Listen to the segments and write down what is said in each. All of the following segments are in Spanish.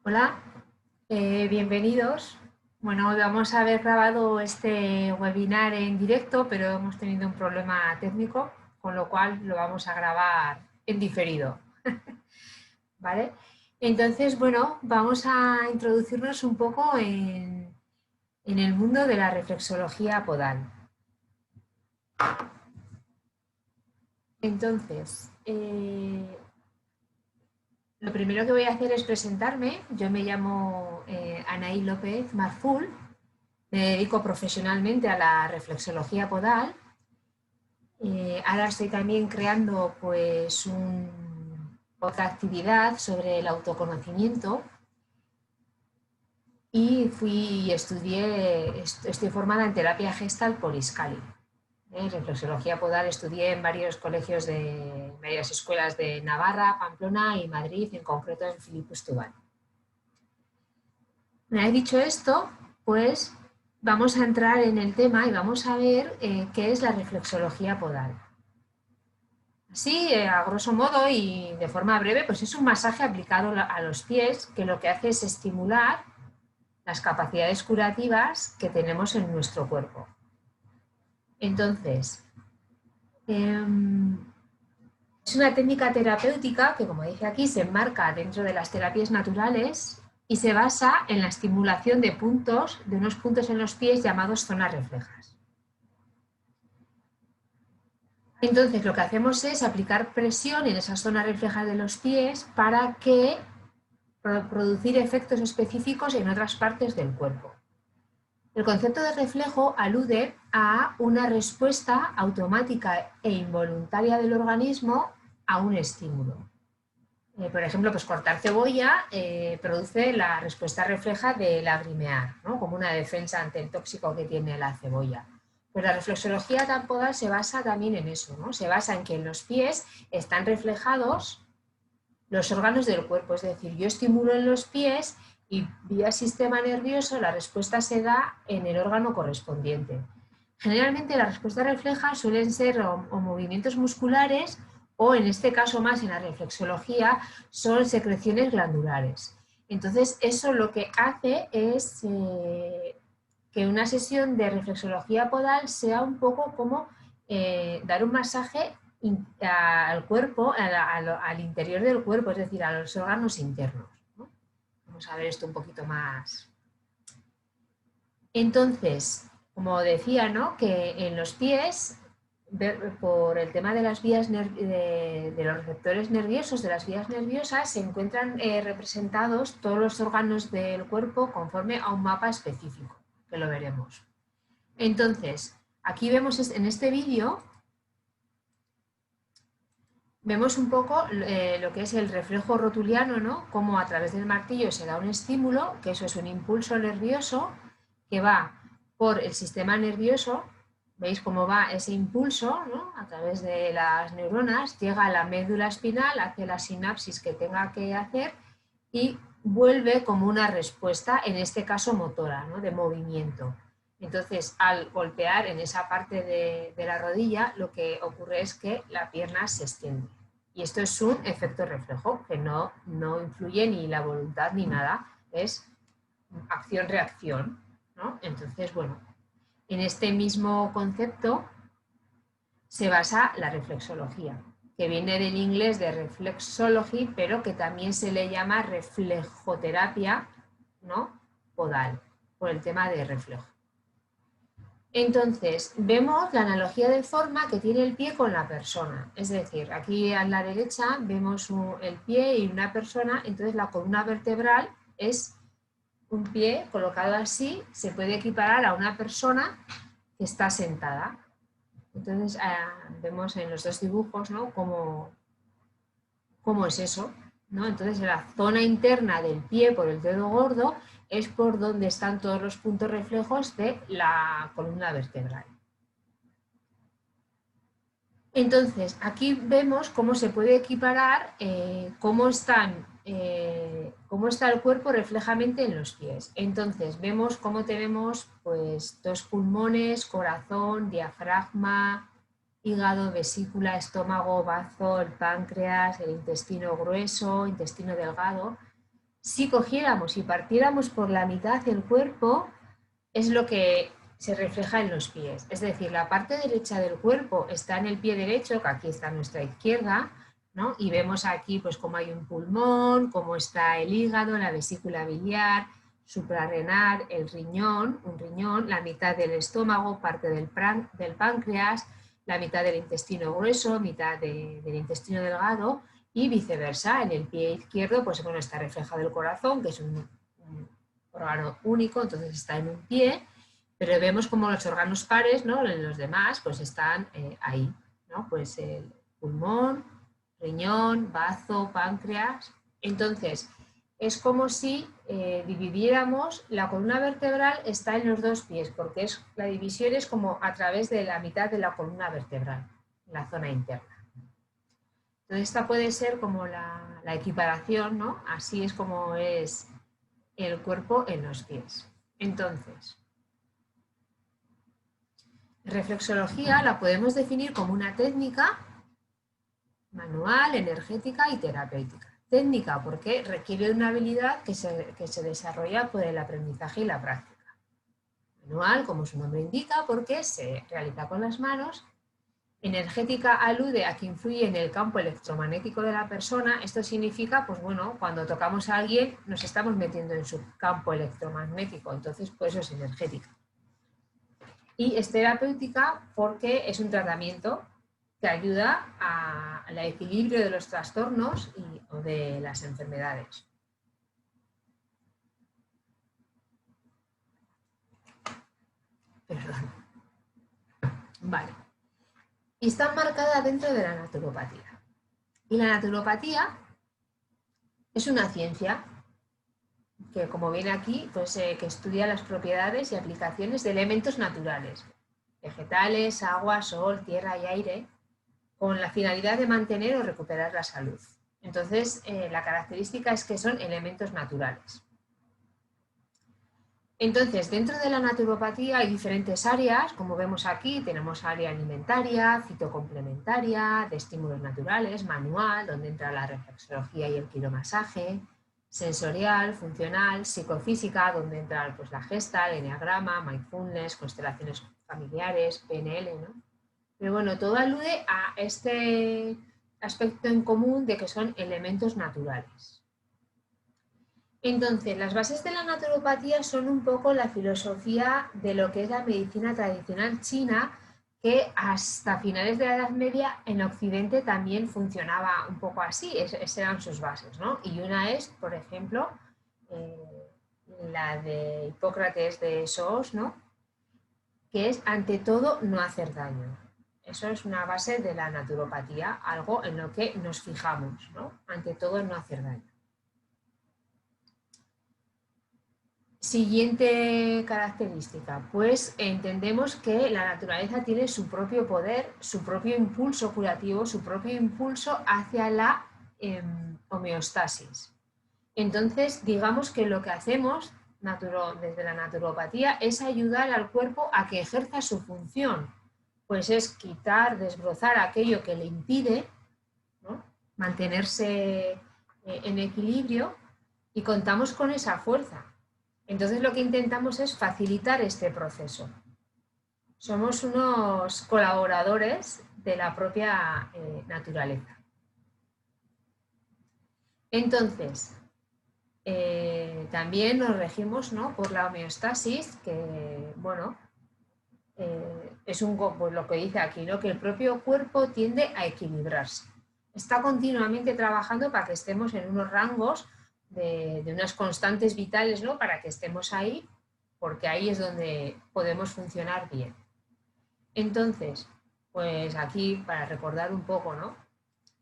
Hola, bienvenidos. Bueno, hoy vamos a haber grabado este webinar en directo, pero hemos tenido un problema técnico, con lo cual lo vamos a grabar en diferido. ¿Vale? Entonces, bueno, vamos a introducirnos un poco en el mundo de la reflexología podal. Entonces, lo primero que voy a hacer es presentarme. Yo me llamo Anaí López Marful. Me dedico profesionalmente a la reflexología podal. Ahora estoy también creando pues otra actividad sobre el autoconocimiento y estoy formada en terapia Gestalt por Iscali. Reflexología podal estudié en varios colegios de varias escuelas de Navarra, Pamplona y Madrid, en concreto en Filipe Setúbal. Una vez dicho esto, pues vamos a entrar en el tema y vamos a ver qué es la reflexología podal. Así, a grosso modo y de forma breve, pues es un masaje aplicado a los pies que lo que hace es estimular las capacidades curativas que tenemos en nuestro cuerpo. Entonces, es una técnica terapéutica que, como dice aquí, se enmarca dentro de las terapias naturales y se basa en la estimulación de unos puntos en los pies llamados zonas reflejas. Entonces, lo que hacemos es aplicar presión en esas zonas reflejas de los pies para que producir efectos específicos en otras partes del cuerpo. El concepto de reflejo alude a una respuesta automática e involuntaria del organismo a un estímulo. Por ejemplo, pues cortar cebolla produce la respuesta refleja de lagrimear, ¿no? Como una defensa ante el tóxico que tiene la cebolla. Pues la reflexología podal se basa también en eso, ¿no? Se basa en que en los pies están reflejados los órganos del cuerpo, es decir, yo estimulo en los pies y vía sistema nervioso la respuesta se da en el órgano correspondiente. Generalmente la respuesta refleja suelen ser o movimientos musculares o en este caso más en la reflexología son secreciones glandulares. Entonces eso lo que hace es que una sesión de reflexología podal sea un poco como dar un masaje al cuerpo, al interior del cuerpo, es decir, a los órganos internos, ¿no? Vamos a ver esto un poquito más. Entonces, como decía, ¿no? Que en los pies, por el tema de las vías de los receptores nerviosos, de las vías nerviosas, se encuentran representados todos los órganos del cuerpo conforme a un mapa específico, que lo veremos. Entonces, aquí vemos en este vídeo vemos un poco lo que es el reflejo rotuliano, ¿no? Cómo a través del martillo se da un estímulo, que eso es un impulso nervioso que va por el sistema nervioso. ¿Veis cómo va ese impulso, ¿no? A través de las neuronas, llega a la médula espinal, hace la sinapsis que tenga que hacer y vuelve como una respuesta, en este caso motora, ¿no? De movimiento. Entonces, al golpear en esa parte de la rodilla, lo que ocurre es que la pierna se extiende. Y esto es un efecto reflejo, que no influye ni la voluntad ni nada, es acción-reacción, ¿no? Entonces, bueno, en este mismo concepto se basa la reflexología, que viene del inglés de reflexology, pero que también se le llama reflejoterapia, ¿no? Podal, por el tema de reflejo. Entonces, vemos la analogía de forma que tiene el pie con la persona. Es decir, aquí a la derecha vemos el pie y una persona, entonces la columna vertebral es un pie colocado así, se puede equiparar a una persona que está sentada. Entonces, vemos en los dos dibujos, ¿no? cómo es eso, ¿no? Entonces, la zona interna del pie por el dedo gordo es por donde están todos los puntos reflejos de la columna vertebral. Entonces, aquí vemos cómo se puede equiparar cómo está el cuerpo reflejamente en los pies. Entonces, vemos cómo tenemos pues, dos pulmones, corazón, diafragma, hígado, vesícula, estómago, bazo, el páncreas, el intestino grueso, intestino delgado. Si cogiéramos y partiéramos por la mitad el cuerpo, es lo que se refleja en los pies. Es decir, la parte derecha del cuerpo está en el pie derecho, que aquí está nuestra izquierda, ¿no? Y vemos aquí pues cómo hay un pulmón, cómo está el hígado, la vesícula biliar, suprarrenal, el riñón, un riñón, la mitad del estómago, parte del páncreas, la mitad del intestino grueso, mitad del intestino delgado y viceversa. En el pie izquierdo pues bueno, está reflejado el corazón, que es un órgano único, entonces está en un pie, pero vemos como los órganos pares, ¿no? En los demás pues están ahí, ¿no? Pues el pulmón, riñón, bazo, páncreas. Entonces, es como si dividiéramos, la columna vertebral está en los dos pies, porque la división es como a través de la mitad de la columna vertebral, en la zona interna. Entonces, esta puede ser como la equiparación, ¿no? Así es como es el cuerpo en los pies. Entonces, reflexología la podemos definir como una técnica manual, energética y terapéutica. Técnica porque requiere una habilidad que se desarrolla por el aprendizaje y la práctica. Manual, como su nombre indica, porque se realiza con las manos. Energética alude a que influye en el campo electromagnético de la persona. Esto significa, pues bueno, cuando tocamos a alguien nos estamos metiendo en su campo electromagnético, entonces por eso es energética. Y es terapéutica porque es un tratamiento que ayuda al equilibrio de los trastornos o de las enfermedades. Perdón. Vale. Y está marcada dentro de la naturopatía. Y la naturopatía es una ciencia que, como viene aquí, pues, que estudia las propiedades y aplicaciones de elementos naturales, vegetales, agua, sol, tierra y aire, con la finalidad de mantener o recuperar la salud. Entonces, la característica es que son elementos naturales. Entonces, dentro de la naturopatía hay diferentes áreas, como vemos aquí, tenemos área alimentaria, fitocomplementaria, de estímulos naturales, manual, donde entra la reflexología y el quiromasaje, sensorial, funcional, psicofísica, donde entra pues, la gesta, el enneagrama, mindfulness, constelaciones familiares, PNL, ¿no? Pero bueno, todo alude a este aspecto en común de que son elementos naturales. Entonces, las bases de la naturopatía son un poco la filosofía de lo que es la medicina tradicional china, que hasta finales de la Edad Media en Occidente también funcionaba un poco así, esas eran sus bases, ¿no? Y una es, por ejemplo, la de Hipócrates de Sós, ¿no? Que es ante todo no hacer daño. Eso es una base de la naturopatía, algo en lo que nos fijamos, ¿no? Ante todo no hacer daño. Siguiente característica, pues entendemos que la naturaleza tiene su propio poder, su propio impulso curativo, su propio impulso hacia la homeostasis. Entonces, digamos que lo que hacemos desde la naturopatía es ayudar al cuerpo a que ejerza su función, pues es quitar, desbrozar aquello que le impide, ¿no?, mantenerse en equilibrio, y contamos con esa fuerza. Entonces lo que intentamos es facilitar este proceso. Somos unos colaboradores de la propia naturaleza. Entonces, también nos regimos, ¿no?, por la homeostasis, que bueno, es pues lo que dice aquí, ¿no?, que el propio cuerpo tiende a equilibrarse. Está continuamente trabajando para que estemos en unos rangos de unas constantes vitales, ¿no?, para que estemos ahí, porque ahí es donde podemos funcionar bien. Entonces, pues aquí, para recordar un poco, ¿no?,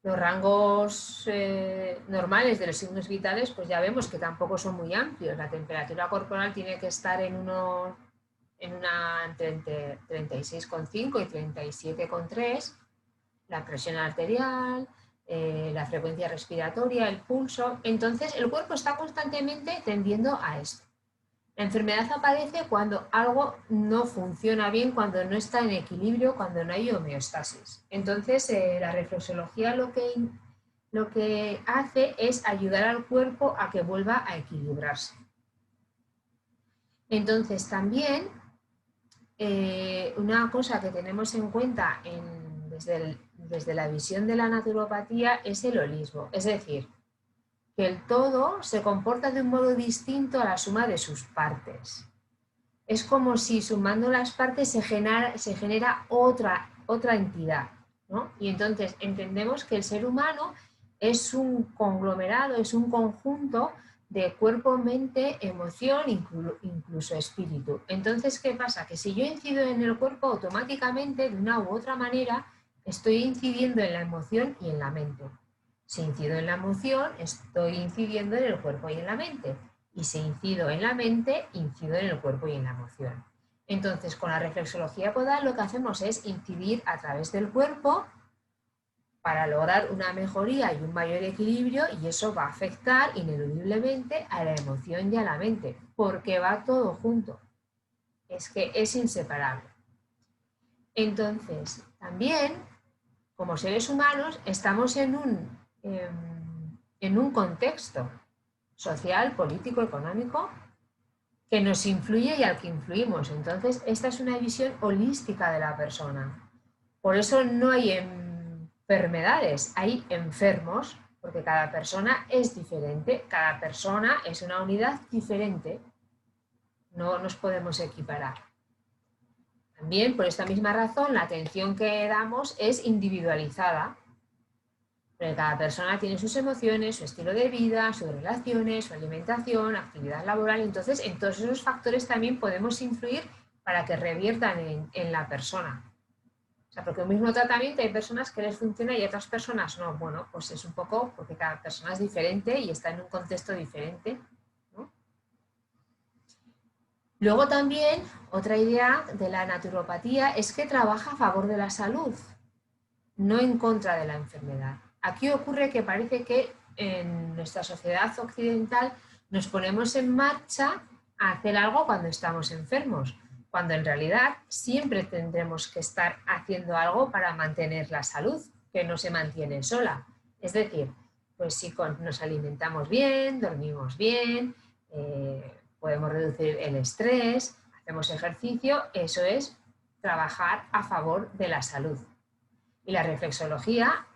los rangos normales de los signos vitales, pues ya vemos que tampoco son muy amplios. La temperatura corporal tiene que estar entre 36,5 y 37,3, la presión arterial, la frecuencia respiratoria, el pulso. Entonces, el cuerpo está constantemente tendiendo a esto. La enfermedad aparece cuando algo no funciona bien, cuando no está en equilibrio, cuando no hay homeostasis. Entonces, la reflexología lo que lo que hace es ayudar al cuerpo a que vuelva a equilibrarse. Entonces también una cosa que tenemos en cuenta desde la visión de la naturopatía es el holismo, es decir, que el todo se comporta de un modo distinto a la suma de sus partes. Es como si sumando las partes se genera otra entidad, ¿no? Y entonces entendemos que el ser humano es un conglomerado, es un conjunto de cuerpo, mente, emoción, incluso espíritu. Entonces, ¿qué pasa? Que si yo incido en el cuerpo, automáticamente, de una u otra manera, estoy incidiendo en la emoción y en la mente. Si incido en la emoción, estoy incidiendo en el cuerpo y en la mente. Y si incido en la mente, incido en el cuerpo y en la emoción. Entonces, con la reflexología podal lo que hacemos es incidir a través del cuerpo para lograr una mejoría y un mayor equilibrio, y eso va a afectar ineludiblemente a la emoción y a la mente, porque va todo junto. Es que es inseparable. Entonces, también, como seres humanos, estamos en un contexto social, político, económico, que nos influye y al que influimos. Entonces, esta es una visión holística de la persona. Por eso no hay enfermedades, hay enfermos, porque cada persona es diferente, cada persona es una unidad diferente. No nos podemos equiparar. También, por esta misma razón, la atención que damos es individualizada. Porque cada persona tiene sus emociones, su estilo de vida, sus relaciones, su alimentación, actividad laboral. Entonces, en todos esos factores también podemos influir para que reviertan en la persona. O sea, porque un mismo tratamiento hay personas que les funciona y otras personas no. Bueno, pues es un poco porque cada persona es diferente y está en un contexto diferente, ¿no? Luego también, otra idea de la naturopatía es que trabaja a favor de la salud, no en contra de la enfermedad. Aquí ocurre que parece que en nuestra sociedad occidental nos ponemos en marcha a hacer algo cuando estamos enfermos, cuando en realidad siempre tendremos que estar haciendo algo para mantener la salud, que no se mantiene sola. Es decir, pues si nos alimentamos bien, dormimos bien, podemos reducir el estrés, hacemos ejercicio, eso es trabajar a favor de la salud. Y la reflexología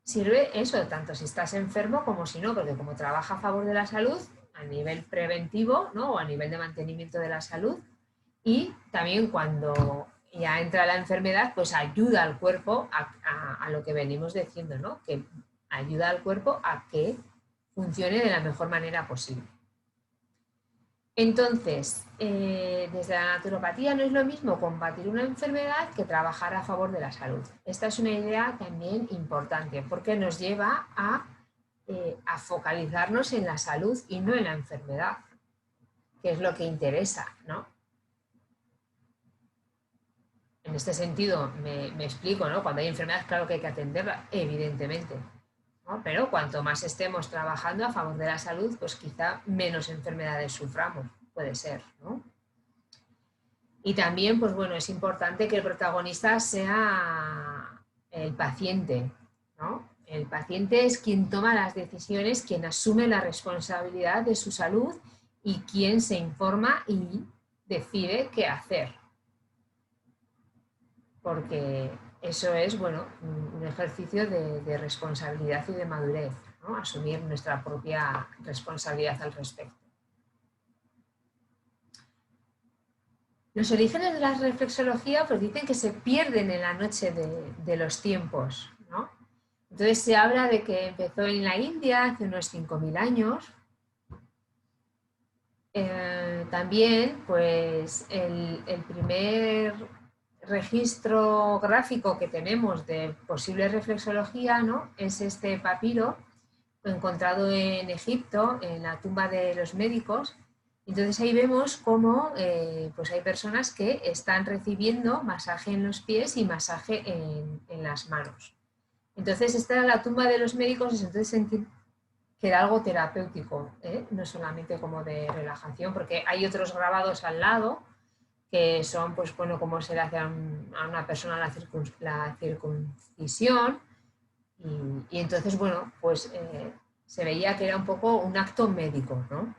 sirve eso, tanto si estás enfermo como si no, porque como trabaja a favor de la salud, a nivel preventivo, ¿no? O a nivel de mantenimiento de la salud, y también cuando ya entra la enfermedad, pues ayuda al cuerpo a lo que venimos diciendo, ¿no? Que ayuda al cuerpo a que funcione de la mejor manera posible. Entonces, desde la naturopatía no es lo mismo combatir una enfermedad que trabajar a favor de la salud. Esta es una idea también importante porque nos lleva a focalizarnos en la salud y no en la enfermedad, que es lo que interesa, ¿no? En este sentido, me explico, ¿no? Cuando hay enfermedades, claro que hay que atenderla, evidentemente, ¿no? Pero cuanto más estemos trabajando a favor de la salud, pues quizá menos enfermedades suframos, puede ser, ¿no? Y también, pues bueno, es importante que el protagonista sea el paciente, ¿no? El paciente es quien toma las decisiones, quien asume la responsabilidad de su salud y quien se informa y decide qué hacer. Porque eso es, bueno, un ejercicio de responsabilidad y de madurez, ¿no? Asumir nuestra propia responsabilidad al respecto. Los orígenes de la reflexología pues dicen que se pierden en la noche de los tiempos, ¿no? Entonces se habla de que empezó en la India hace unos 5.000 años. También, pues el primer registro gráfico que tenemos de posible reflexología, ¿no? Es este papiro encontrado en Egipto, en la tumba de los médicos. Entonces ahí vemos cómo pues hay personas que están recibiendo masaje en los pies y masaje en las manos. Entonces esta era la tumba de los médicos, y entonces sentir que era algo terapéutico, no solamente como de relajación, porque hay otros grabados al lado que son, pues bueno, cómo se le hace a una persona la circuncisión, Y entonces, bueno, pues se veía que era un poco un acto médico, ¿no?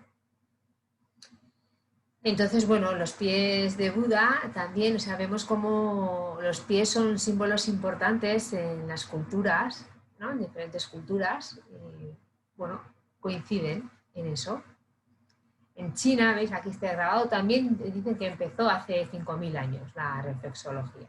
Entonces, bueno, los pies de Buda también sabemos cómo los pies son símbolos importantes en las culturas, ¿no? En diferentes culturas, bueno, coinciden en eso. En China, veis, aquí está grabado, también dicen que empezó hace 5.000 años la reflexología.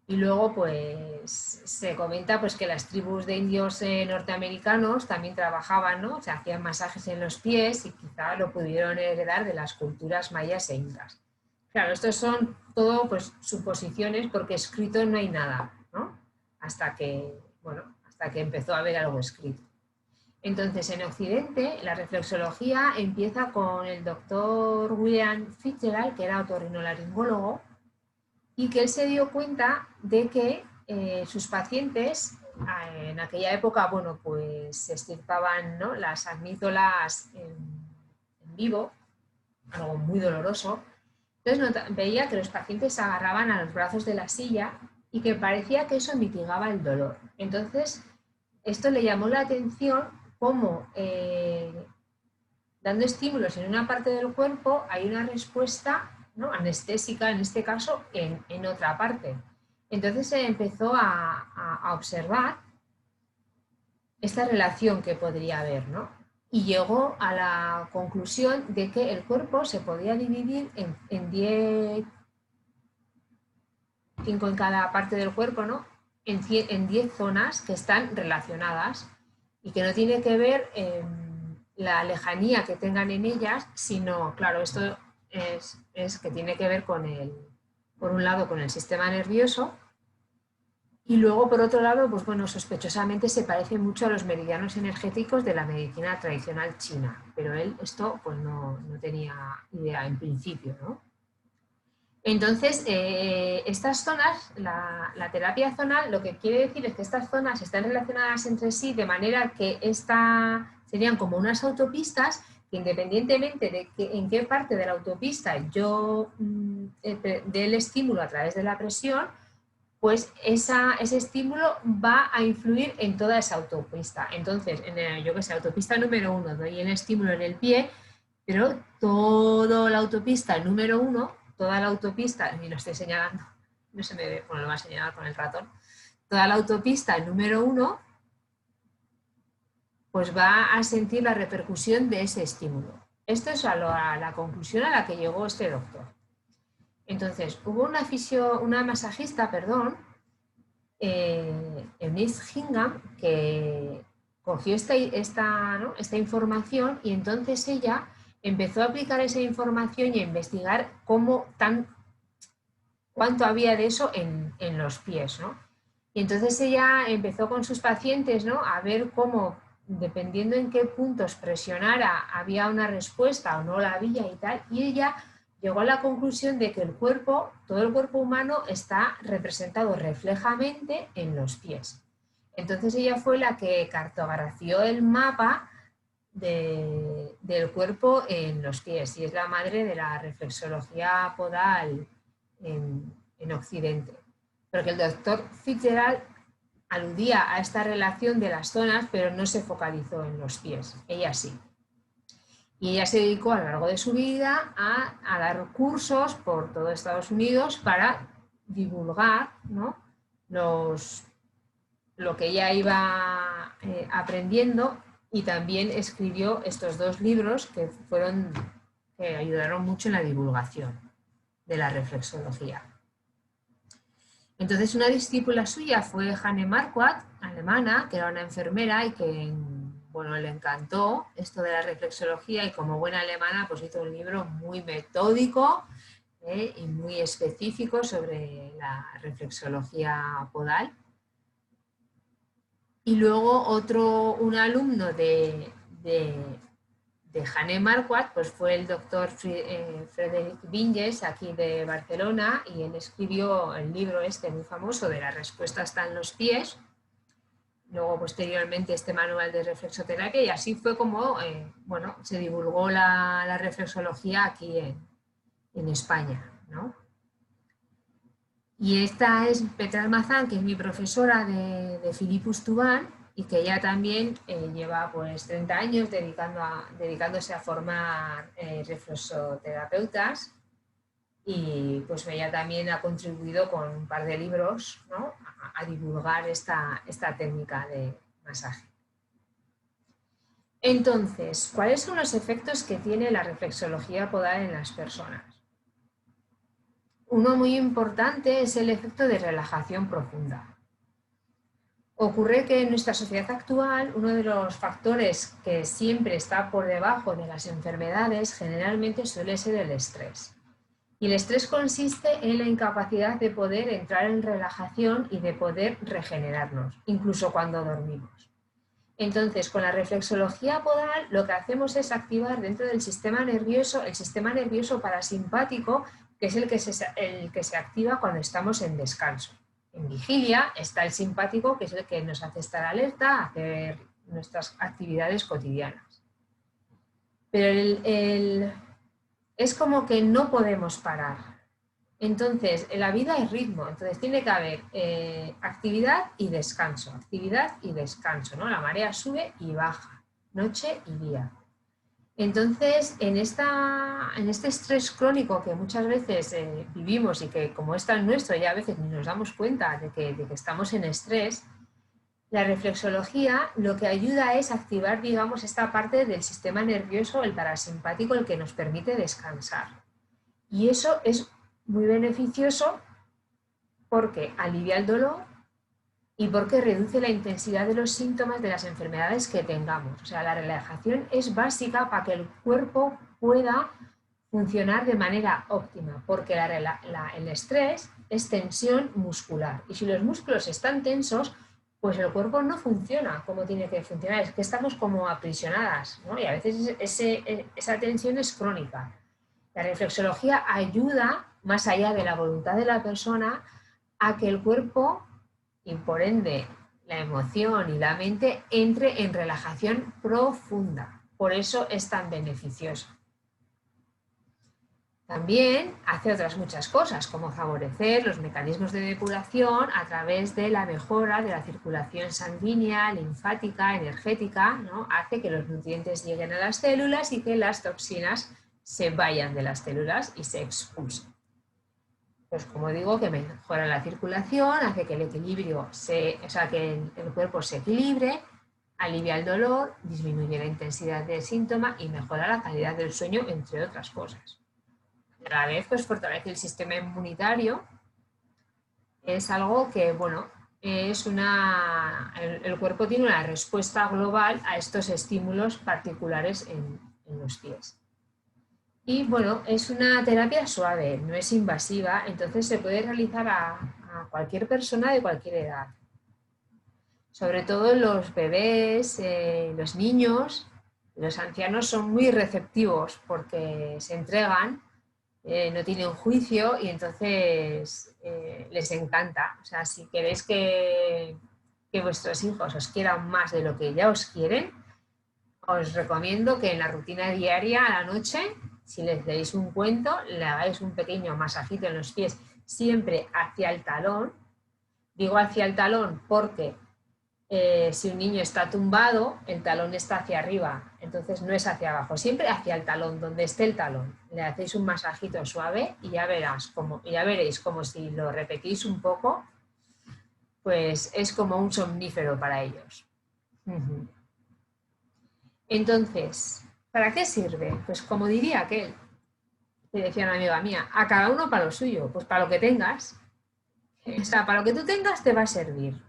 Y luego, pues, se comenta pues, que las tribus de indios norteamericanos también trabajaban, ¿no? O sea, hacían masajes en los pies y quizá lo pudieron heredar de las culturas mayas e incas. Claro, estos son todo pues, suposiciones porque escrito no hay nada, ¿no? Hasta que, bueno, hasta que empezó a haber algo escrito. Entonces, en Occidente, la reflexología empieza con el doctor William Fitzgerald, que era otorrinolaringólogo, y que él se dio cuenta de que sus pacientes en aquella época, bueno, pues se extirpaban, ¿no?, las amígdalas en vivo, algo muy doloroso. Entonces veía que los pacientes se agarraban a los brazos de la silla y que parecía que eso mitigaba el dolor. Entonces, esto le llamó la atención cómo dando estímulos en una parte del cuerpo hay una respuesta, ¿no?, anestésica en este caso en otra parte. Entonces se empezó a observar esta relación que podría haber, ¿no? Y llegó a la conclusión de que el cuerpo se podía dividir en 10, 5 en cada parte del cuerpo, ¿no?, en 10 zonas que están relacionadas y que no tiene que ver la lejanía que tengan en ellas, sino, claro, esto es que tiene que ver con por un lado, con el sistema nervioso, y luego, por otro lado, pues bueno, sospechosamente se parece mucho a los meridianos energéticos de la medicina tradicional china, pero él esto pues no tenía idea en principio, ¿no? Entonces, estas zonas, la terapia zonal, lo que quiere decir es que estas zonas están relacionadas entre sí de manera que serían como unas autopistas que, independientemente de en qué parte de la autopista yo dé el estímulo a través de la presión, pues ese estímulo va a influir en toda esa autopista. Entonces, yo que sé, autopista número 1, doy el estímulo en el pie, pero toda la autopista número 1, toda la autopista, y lo estoy señalando, no se me ve, bueno, lo voy a señalar con el ratón, toda la autopista número 1, pues va a sentir la repercusión de ese estímulo. Esto es a la conclusión a la que llegó este doctor. Entonces, hubo una masajista, Eunice Hingham, que cogió esta información y entonces ella empezó a aplicar esa información y a investigar cuánto había de eso en los pies, ¿no? Y entonces ella empezó con sus pacientes, ¿no?, a ver cómo, dependiendo en qué puntos presionara, había una respuesta o no la había y tal, y ella llegó a la conclusión de que todo el cuerpo humano está representado reflejamente en los pies. Entonces ella fue la que cartografió el mapa del cuerpo en los pies y es la madre de la reflexología podal en Occidente. Porque el doctor Fitzgerald aludía a esta relación de las zonas, pero no se focalizó en los pies, ella sí. Y ella se dedicó a lo largo de su vida a dar cursos por todo Estados Unidos para divulgar, ¿no?, lo que ella iba aprendiendo, y también escribió estos 2 libros que ayudaron mucho en la divulgación de la reflexología. Entonces, una discípula suya fue Hanne Marquardt, alemana, que era una enfermera y que, bueno, le encantó esto de la reflexología, y como buena alemana pues hizo un libro muy metódico y muy específico sobre la reflexología podal. Y luego un alumno de Hanne Marquardt pues fue el doctor Frederick Vinges, aquí de Barcelona, y él escribió el libro muy famoso de la respuesta está en los pies, luego posteriormente este manual de reflexoterapia, y así fue como bueno, se divulgó la reflexología aquí en España, ¿no? Y esta es Petra Almazán, que es mi profesora de Philippus Tubán y que ella también lleva pues 30 años dedicándose a formar reflexoterapeutas y pues ella también ha contribuido con un par de libros, ¿no?, a divulgar esta técnica de masaje. Entonces, ¿cuáles son los efectos que tiene la reflexología podal en las personas? Uno muy importante es el efecto de relajación profunda. Ocurre que en nuestra sociedad actual uno de los factores que siempre está por debajo de las enfermedades generalmente suele ser el estrés. Y el estrés consiste en la incapacidad de poder entrar en relajación y de poder regenerarnos, incluso cuando dormimos. Entonces, con la reflexología podal lo que hacemos es activar dentro del sistema nervioso el sistema nervioso parasimpático, que es el que se activa cuando estamos en descanso. En vigilia está el simpático, que es el que nos hace estar alerta, hacer nuestras actividades cotidianas. Pero es como que no podemos parar. Entonces, en la vida hay ritmo, entonces tiene que haber actividad y descanso, ¿no? La marea sube y baja, noche y día. Entonces, en este estrés crónico que muchas veces vivimos y que como es tan nuestro ya a veces ni nos damos cuenta de que estamos en estrés, la reflexología lo que ayuda es activar, digamos, esta parte del sistema nervioso, el parasimpático, el que nos permite descansar. Y eso es muy beneficioso porque alivia el dolor y porque reduce la intensidad de los síntomas de las enfermedades que tengamos. O sea, la relajación es básica para que el cuerpo pueda funcionar de manera óptima, porque el estrés es tensión muscular. Y si los músculos están tensos, pues el cuerpo no funciona como tiene que funcionar. Es que estamos como aprisionadas, ¿no? Y a veces esa tensión es crónica. La reflexología ayuda, más allá de la voluntad de la persona, a que el cuerpo y por ende la emoción y la mente entre en relajación profunda. Por eso es tan beneficioso. También hace otras muchas cosas, como favorecer los mecanismos de depuración a través de la mejora de la circulación sanguínea, linfática, energética, ¿no? Hace que los nutrientes lleguen a las células y que las toxinas se vayan de las células y se expulsen. Pues como digo, que mejora la circulación, hace que el equilibrio que el cuerpo se equilibre, alivia el dolor, disminuye la intensidad del síntoma y mejora la calidad del sueño, entre otras cosas. A la vez, pues fortalece el sistema inmunitario. Es algo que, bueno, el cuerpo tiene una respuesta global a estos estímulos particulares en los pies. Y bueno, es una terapia suave, no es invasiva, entonces se puede realizar a cualquier persona de cualquier edad. Sobre todo los bebés, los niños, los ancianos son muy receptivos porque se entregan, no tienen juicio y entonces les encanta. O sea, si queréis que vuestros hijos os quieran más de lo que ya os quieren, os recomiendo que en la rutina diaria a la noche, si les leéis un cuento, le hagáis un pequeño masajito en los pies, siempre hacia el talón. Digo hacia el talón porque si un niño está tumbado, el talón está hacia arriba, entonces no es hacia abajo, siempre hacia el talón, donde esté el talón. Le hacéis un masajito suave y ya veréis como si lo repetís un poco, pues es como un somnífero para ellos. Entonces, ¿para qué sirve? Pues como diría aquel, que decía una amiga mía, a cada uno para lo suyo, pues para lo que tengas. O sea, para lo que tú tengas te va a servir.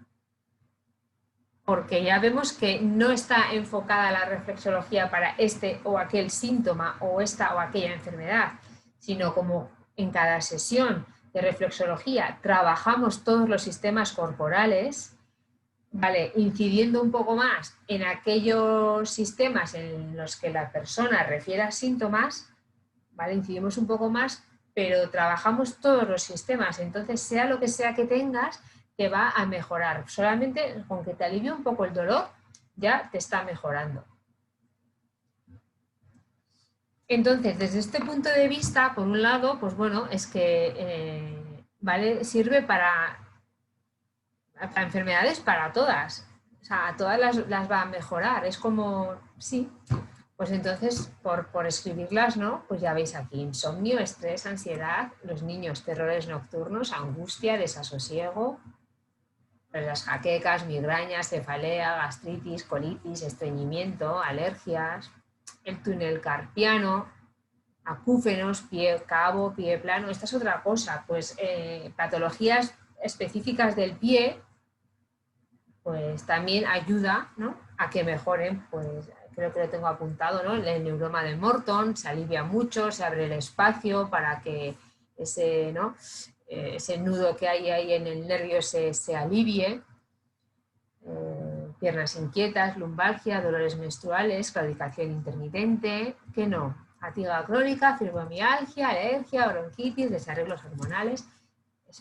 Porque ya vemos que no está enfocada la reflexología para este o aquel síntoma o esta o aquella enfermedad, sino como en cada sesión de reflexología trabajamos todos los sistemas corporales, ¿vale? Incidiendo un poco más en aquellos sistemas en los que la persona refiere síntomas, ¿vale? Incidimos un poco más, pero trabajamos todos los sistemas, entonces sea lo que sea que tengas, te va a mejorar. Solamente con que te alivie un poco el dolor, ya te está mejorando. Entonces, desde este punto de vista, por un lado, pues bueno, es que ¿vale? Sirve para enfermedades para todas. O sea, a todas las va a mejorar. Es como, sí, pues entonces por escribirlas, ¿no? Pues ya veis aquí, insomnio, estrés, ansiedad, los niños, terrores nocturnos, angustia, desasosiego, pues las jaquecas, migrañas, cefalea, gastritis, colitis, estreñimiento, alergias, el túnel carpiano, acúfenos, pie cabo, pie plano. Esta es otra cosa, pues patologías específicas del pie, pues también ayuda, ¿no?, a que mejoren, pues creo que lo tengo apuntado, ¿no?, el neuroma de Morton, se alivia mucho, se abre el espacio para que ese, ¿no?, ese nudo que hay ahí en el nervio se alivie. Piernas inquietas, lumbalgia, dolores menstruales, claudicación intermitente, ¿qué no? Fatiga crónica, fibromialgia, alergia, bronquitis, desarreglos hormonales.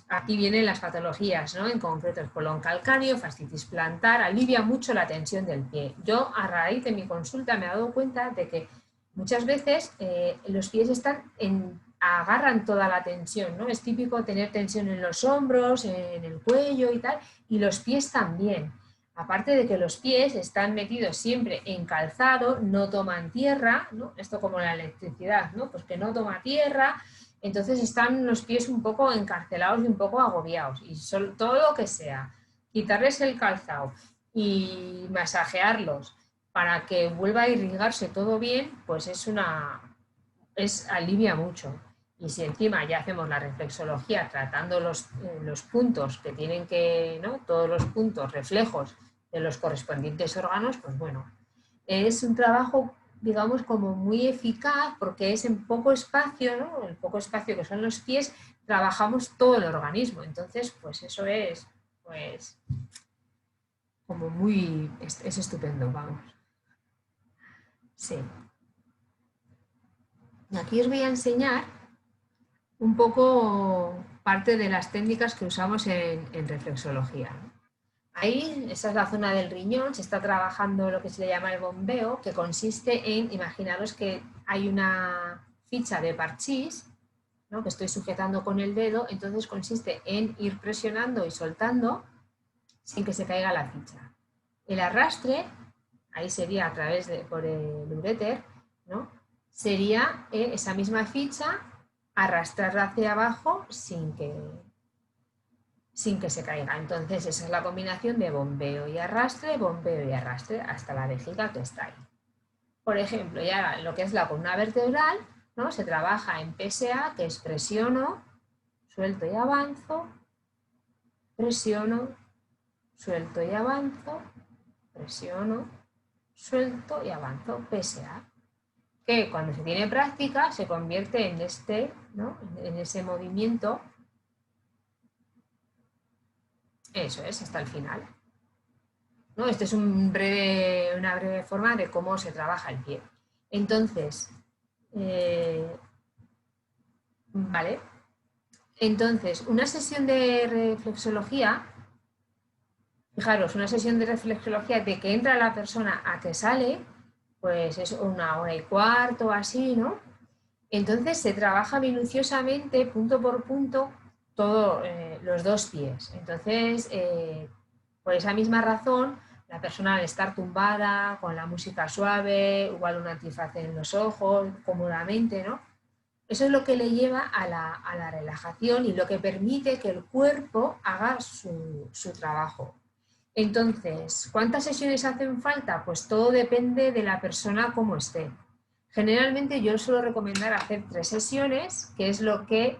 Aquí vienen las patologías, ¿no? En concreto el colon calcáneo, fascitis plantar, alivia mucho la tensión del pie. Yo a raíz de mi consulta me he dado cuenta de que muchas veces los pies agarran toda la tensión, ¿no? Es típico tener tensión en los hombros, en el cuello y tal, y los pies también. Aparte de que los pies están metidos siempre en calzado, no toman tierra, ¿no? Esto como la electricidad, ¿no? Pues que no toma tierra, entonces están los pies un poco encarcelados y un poco agobiados. Y todo lo que sea, quitarles el calzado y masajearlos para que vuelva a irrigarse todo bien, pues alivia mucho. Y si encima ya hacemos la reflexología tratando los puntos que tienen que, ¿no?, todos los puntos reflejos de los correspondientes órganos, pues bueno, es un trabajo, digamos, como muy eficaz porque es en poco espacio, ¿no?, el poco espacio que son los pies, trabajamos todo el organismo. Entonces, pues eso es, pues, como muy, es estupendo, vamos. Sí. Y aquí os voy a enseñar un poco parte de las técnicas que usamos en reflexología. Ahí, esa es la zona del riñón, se está trabajando lo que se le llama el bombeo, que consiste en, imaginaros que hay una ficha de parchís, ¿no?, que estoy sujetando con el dedo, entonces consiste en ir presionando y soltando sin que se caiga la ficha. El arrastre, ahí sería a través por el uréter, ¿no?, sería esa misma ficha, arrastrarla hacia abajo sin que se caiga. Entonces esa es la combinación de bombeo y arrastre, hasta la vejiga que está ahí. Por ejemplo, ya lo que es la columna vertebral, ¿no?, se trabaja en PSA, que es presiono, suelto y avanzo, presiono, suelto y avanzo, presiono, suelto y avanzo, PSA. Que cuando se tiene práctica se convierte en ¿no?, en ese movimiento. Eso es, hasta el final, ¿no? Esto es una breve forma de cómo se trabaja el pie. Entonces, ¿vale? Entonces, una sesión de reflexología, fijaros, una sesión de reflexología de que entra la persona a que sale, pues es 1 hora y cuarto, así, ¿no? Entonces se trabaja minuciosamente, punto por punto, todos los dos pies. Entonces, por esa misma razón, la persona al estar tumbada, con la música suave, igual un antifaz en los ojos, cómodamente, ¿no? Eso es lo que le lleva a la relajación y lo que permite que el cuerpo haga su trabajo. Entonces, ¿cuántas sesiones hacen falta? Pues todo depende de la persona cómo esté. Generalmente yo suelo recomendar hacer 3 sesiones, que es lo que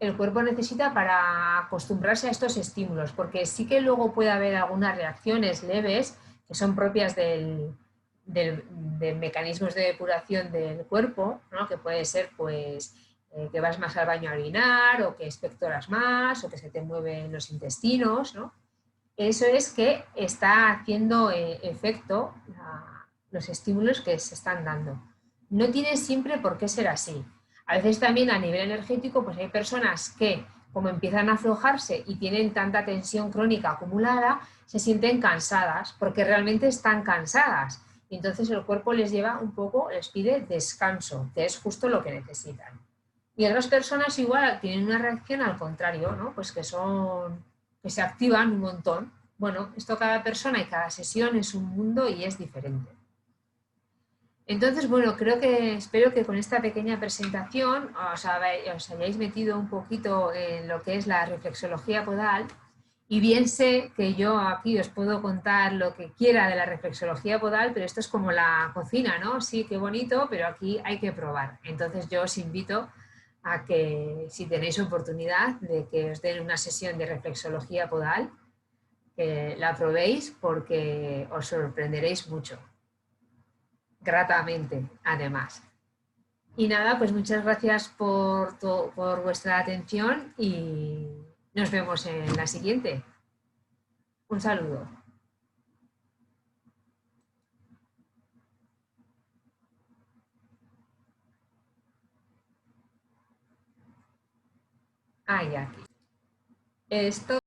el cuerpo necesita para acostumbrarse a estos estímulos, porque sí que luego puede haber algunas reacciones leves que son propias de mecanismos de depuración del cuerpo, ¿no?, que puede ser pues que vas más al baño a orinar, o que expectoras más, o que se te mueven los intestinos, ¿no? Eso es que está haciendo efecto los estímulos que se están dando. No tiene siempre por qué ser así. A veces también a nivel energético, pues hay personas que, como empiezan a aflojarse y tienen tanta tensión crónica acumulada, se sienten cansadas, porque realmente están cansadas. Y entonces el cuerpo les lleva un poco, les pide descanso, que es justo lo que necesitan. Y otras personas igual tienen una reacción al contrario, ¿no? Pues que se activan un montón. Bueno, esto cada persona y cada sesión es un mundo y es diferente. Entonces, bueno, espero que con esta pequeña presentación os hayáis metido un poquito en lo que es la reflexología podal. Y bien sé que yo aquí os puedo contar lo que quiera de la reflexología podal, pero esto es como la cocina, ¿no? Sí, qué bonito, pero aquí hay que probar. Entonces yo os invito a que si tenéis oportunidad de que os den una sesión de reflexología podal, que la probéis porque os sorprenderéis mucho, gratamente, además. Y nada, pues muchas gracias por vuestra atención y nos vemos en la siguiente. Un saludo. Ah, ya. Esto